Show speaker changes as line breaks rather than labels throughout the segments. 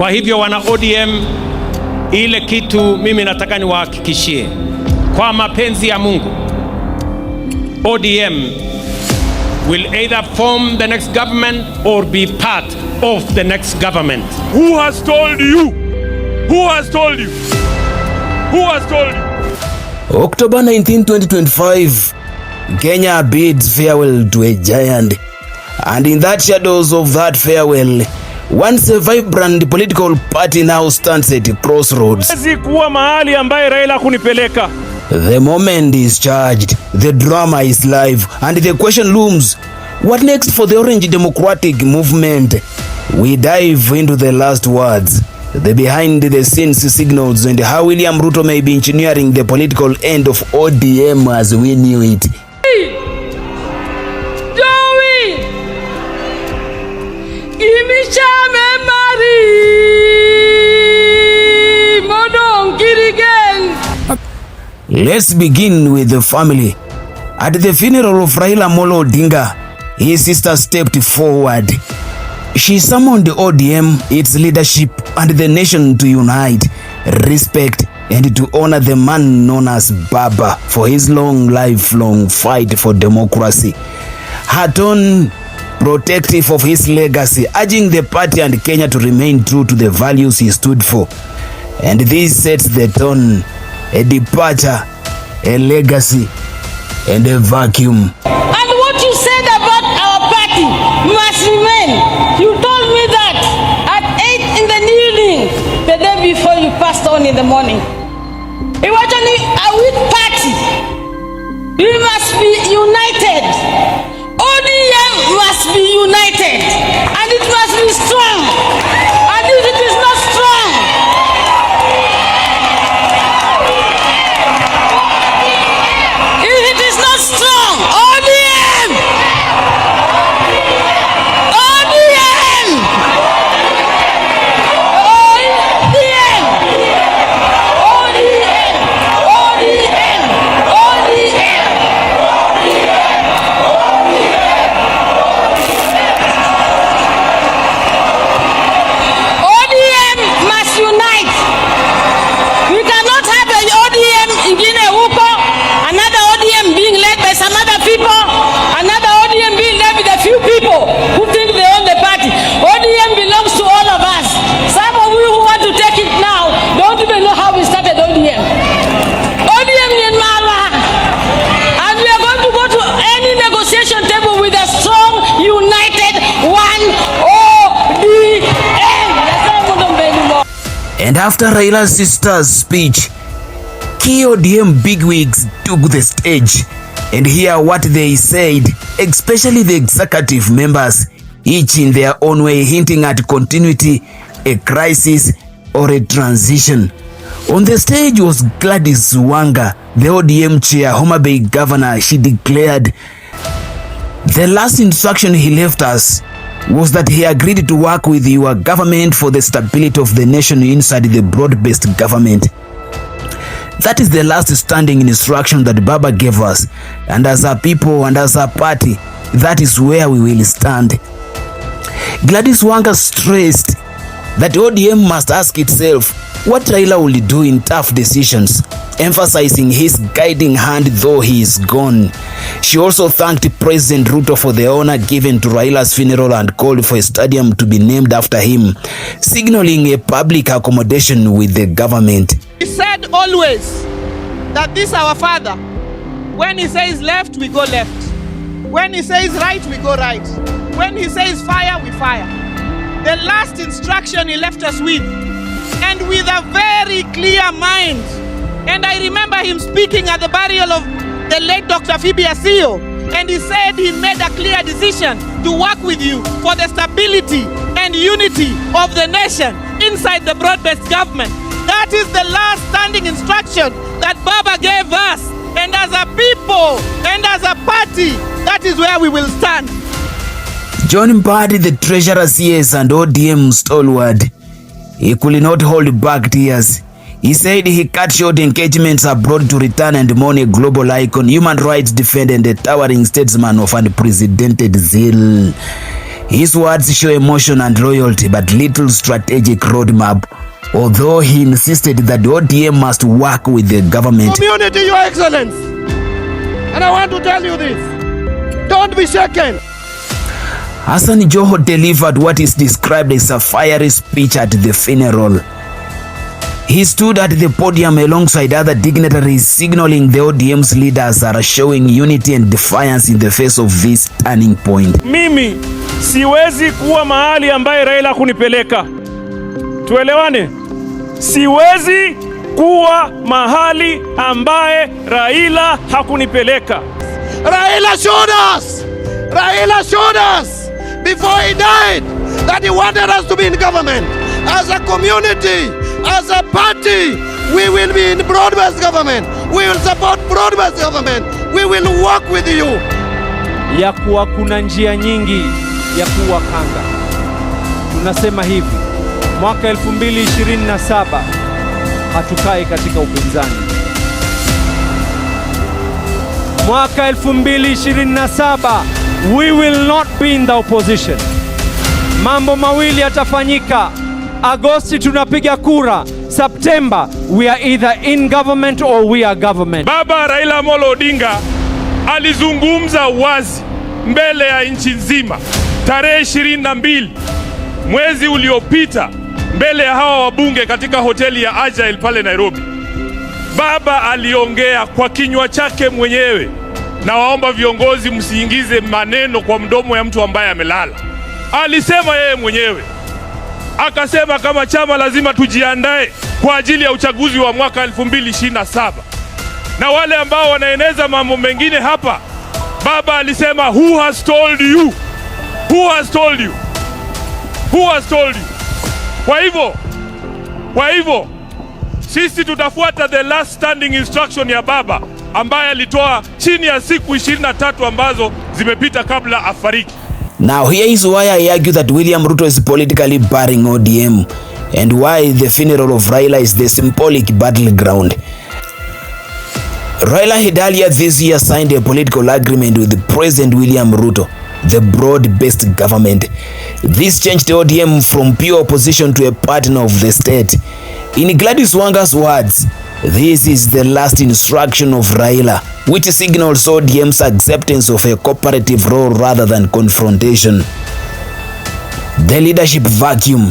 Kwa hivyo wana ODM, ile kitu mimi nataka niwahakikishie, kwa mapenzi ya Mungu, ODM will either form the next government or be part of the next government.
Who has told you? Who has told you? Who has told you?
October 19, 2025, Kenya bids farewell to a giant. And in that shadows of that farewell, once a vibrant political party now stands at crossroads.
Kuwa mahali ambaye Raila kunipeleka.
The moment is charged, the drama is live, and the question looms, what next for the Orange Democratic Movement? We dive into the last words, the behind the scenes signals, and how William Ruto may be engineering the political end of ODM as we knew it. Let's begin with the family. At the funeral of Raila Odinga, his sister stepped forward. She summoned the ODM, its leadership, and the nation to unite, respect, and to honor the man known as Baba for his lifelong fight for democracy. Her tone protective of his legacy, urging the party and Kenya to remain true to the values he stood for. And this sets the tone. A departure, a legacy, and a vacuum.
And what you said about our party must remain. You told me that at 8 in the evening, the day before you passed on in the morning. It was only a weak party. We must be united. ODM must be united. And it must be strong. And if it is not strong,
And after Raila's sister's speech, key ODM bigwigs took the stage and hear what they said, especially the executive members, each in their own way hinting at continuity, a crisis, or a transition. On the stage was Gladys Wanga, the ODM chair, Homa Bay governor. She declared, "The last instruction he left us was that he agreed to work with your government for the stability of the nation inside the broad-based government. That is the last standing instruction that Baba gave us, and as a people and as a party, that is where we will stand." Gladys Wanga stressed that ODM must ask itself what Raila will do in tough decisions, emphasizing his guiding hand though he is gone. She also thanked President Ruto for the honor given to Raila's funeral and called for a stadium to be named after him, signaling a public accommodation with the government.
He said always that this our father, when he says left, we go left. When he says right, we go right. When he says fire, we fire. The last instruction he left us with, and with a very clear mind. And I remember him speaking at the burial of the late Dr. Phoebe Asio, and he said he made a clear decision to work with you for the stability and unity of the nation inside the broad-based government. That is the last standing instruction that Baba gave us. And as a people and as a party, that is where we will stand.
John Mbadi, the treasurer CS and ODM stalwart, he could not hold back tears. He said he cut short engagements abroad to return and mourn a global icon, human rights defender, and a towering statesman of unprecedented zeal. His words show emotion and loyalty, but little strategic roadmap, although he insisted that the ODM must work with the government.
Community, Your Excellence, and I want to tell you this, don't be shaken.
Hassan Joho delivered what is described as a fiery speech at the funeral. He stood at the podium alongside other dignitaries, signaling the ODM's leaders are showing unity and defiance in the face of this turning point.
Mimi siwezi kuwa mahali ambaye Raila kunipeleka. Tuelewane? Siwezi kuwa mahali ambaye Raila hakunipeleka. Raila showed us before he died that he wanted us to be in government. As a community, as a party, we will be in broad-based government. We will support broad-based government. We will work with you.
Ya kuwa kuna njia nyingi ya kuwa kanga. Tunasema hivi, mwaka 2027 hatukai katika upinzani. Mwaka 2027 we will not be in the opposition. Mambo mawili yatafanyika. Agosti tunapiga kura. September we are either in government or we are government.
Baba Raila Odinga alizungumza wazi mbele ya nchi nzima tarehe 22 mwezi uliopita mbele ya hawa wabunge katika hoteli ya Agile pale Nairobi. Baba aliongea kwa kinywa chake mwenyewe, na waomba viongozi msiingize maneno kwa mdomo ya mtu ambaye amelala. Alisema yeye mwenyewe, akasema kama chama lazima tujiandae kwa ajili ya uchaguzi wa mwaka 2027. Na wale ambao wanaeneza mambo mengine hapa, baba alisema who has told you? Who has told you? Who has told you? Kwa hivyo sisi tutafuata the last standing instruction ya baba ambaye alitoa chini ya siku 23 ambazo zimepita kabla afariki.
Now here is why I argue that William Ruto is politically barring ODM and why the funeral of Raila is the symbolic battleground. Raila had earlier this year signed a political agreement with President William Ruto, the broad-based government. This changed the ODM from pure opposition to a partner of the state. In Gladys Wanga's words, this is the last instruction of Raila, which signals ODM's acceptance of a cooperative role rather than confrontation. The leadership vacuum.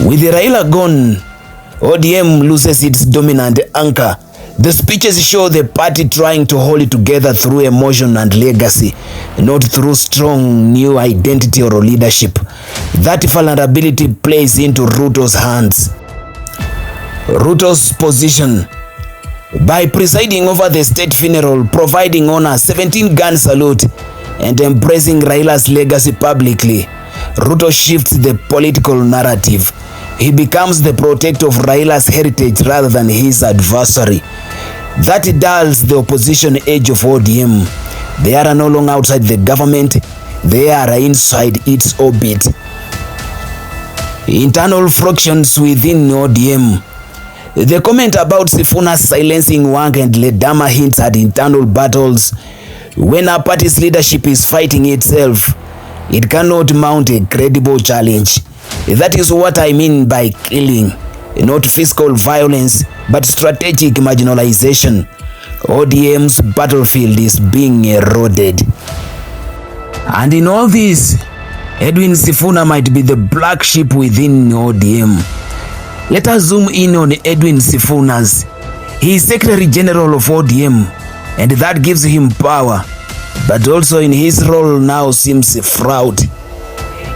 With Raila gone, ODM loses its dominant anchor. The speeches show the party trying to hold it together through emotion and legacy, not through strong new identity or leadership. That vulnerability plays into Ruto's hands. Ruto's position. By presiding over the state funeral, providing honor, 17-gun salute, and embracing Raila's legacy publicly, Ruto shifts the political narrative. He becomes the protector of Raila's heritage rather than his adversary. That dulls the opposition edge of ODM. They are no longer outside the government, they are inside its orbit. Internal frictions within ODM. The comment about Sifuna silencing Wang and Ledama hints at internal battles. When a party's leadership is fighting itself, it cannot mount a credible challenge. That is what I mean by killing. Not physical violence, but strategic marginalization. ODM's battlefield is being eroded. And in all this, Edwin Sifuna might be the black sheep within ODM. Let us zoom in on Edwin Sifuna's. He is Secretary General of ODM, and that gives him power, but also in his role now seems fraught.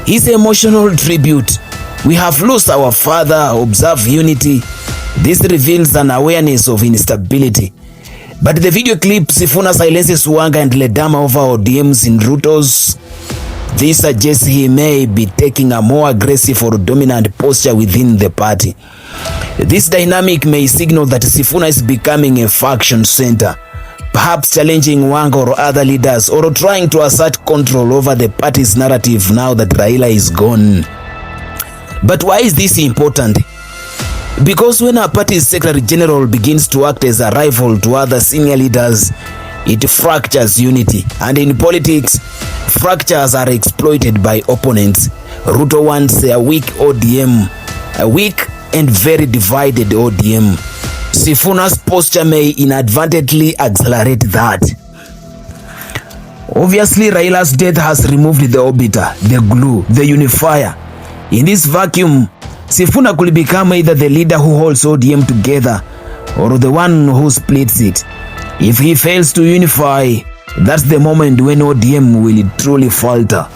His emotional tribute. We have lost our father, observe unity. This reveals an awareness of instability. But the video clip Sifuna silences Wanga and Ledama over ODMs in Ruto's. This suggests he may be taking a more aggressive or dominant posture within the party. This dynamic may signal that Sifuna is becoming a faction center, perhaps challenging Wanga or other leaders, or trying to assert control over the party's narrative now that Raila is gone. But why is this important? Because when a party's secretary general begins to act as a rival to other senior leaders, it fractures unity. And in politics, fractures are exploited by opponents. Ruto wants a weak ODM, a weak and very divided ODM. Sifuna's posture may inadvertently accelerate that. Obviously, Raila's death has removed the orbiter, the glue, the unifier. In this vacuum, Sifuna could become either the leader who holds ODM together or the one who splits it. If he fails to unify, that's the moment when ODM will truly falter.